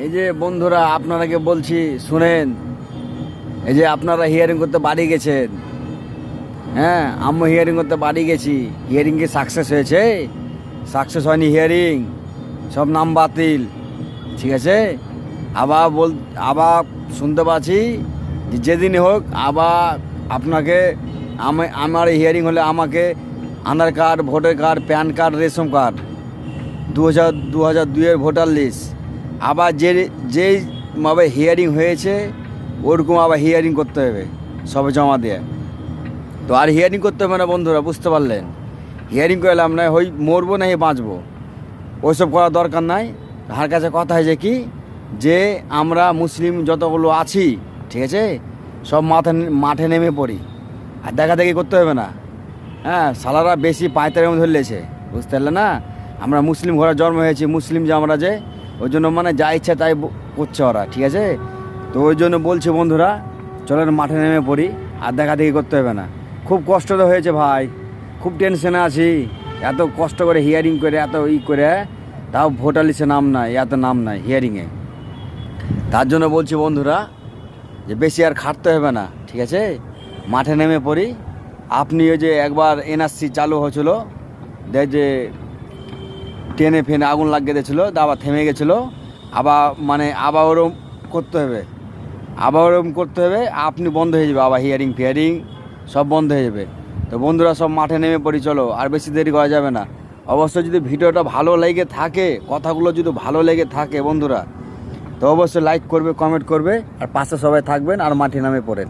এই যে বন্ধুরা আপনারাকে বলছি শুনেন, এই যে আপনারা হিয়ারিং করতে বাড়ি গেছেন, হ্যাঁ আমি হিয়ারিং করতে বাড়ি গেছি, হিয়ারিং কি সাকসেস হয়েছে? সাকসেস হয়নি হিয়ারিং, সব নাম বাতিল। ঠিক আছে, আবার শুনতে পাচ্ছি যে যেদিনই হোক আবার আপনাকে আমার হিয়ারিং হলে আমাকে Aadhaar card, voter card, PAN card, ration card, 2002-এর ভোটার লিস্ট, আবার যেইভাবে হিয়ারিং হয়েছে ওরকম আবার হিয়ারিং করতে হবে, সবে জমা দিয়ে। তো আর হিয়ারিং করতে হবে না বন্ধুরা, বুঝতে পারলেন? হিয়ারিং করলাম না, হই মরবো না বাঁচবো, ওইসব করার দরকার নাই। তার কাছে কথা হয়েছে কি, যে আমরা মুসলিম যতগুলো আছি, ঠিক আছে, সব মাঠে নেমে পড়ি, আর দেখাদেখি করতে হবে না। হ্যাঁ, সালারা বেশি পায়তারের মধ্যে ধরলেছে, বুঝতে পারলে না? আমরা মুসলিম ঘরে জন্ম হয়েছি, মুসলিম যে আমরা, যে ওই জন্য মানে যা ইচ্ছা তাই করছে ওরা, ঠিক আছে? তো ওই জন্য বলছি বন্ধুরা, চলেন মাঠে নেমে পড়ি, আর দেখাদেখি করতে হবে না। খুব কষ্ট তো হয়েছে ভাই, খুব টেনশনে আছি, এত কষ্ট করে হিয়ারিং করে, এত করে, তাও ভোটার লিস্টে নাম নাই, এত নাম নাই হিয়ারিংয়ে। তার জন্য বলছি বন্ধুরা, যে বেশি আর খাটতে হবে না, ঠিক আছে? মাঠে নেমে পড়ি। আপনি ওই যে একবার এনআরসি চালু হয়েছিল, দেখ যে ট্রেনে ফেনে আগুন লাগিয়ে দিয়েছিলো, আবার থেমে গেছিলো, আবার ওরম করতে হবে, আপনি বন্ধ হয়ে যাবে, আবার হিয়ারিং ফিয়ারিং সব বন্ধ হয়ে যাবে। তো বন্ধুরা সব মাঠে নেমে পড়ি, চলো, আর বেশি দেরি করা যাবে না। অবশ্যই যদি ভিডিওটা ভালো লেগে থাকে, কথাগুলো যদি ভালো লেগে থাকে বন্ধুরা, তো অবশ্যই লাইক করবে, কমেন্ট করবে, আর পাশে সবাই থাকবেন, আর মাঠে নামে পড়েন।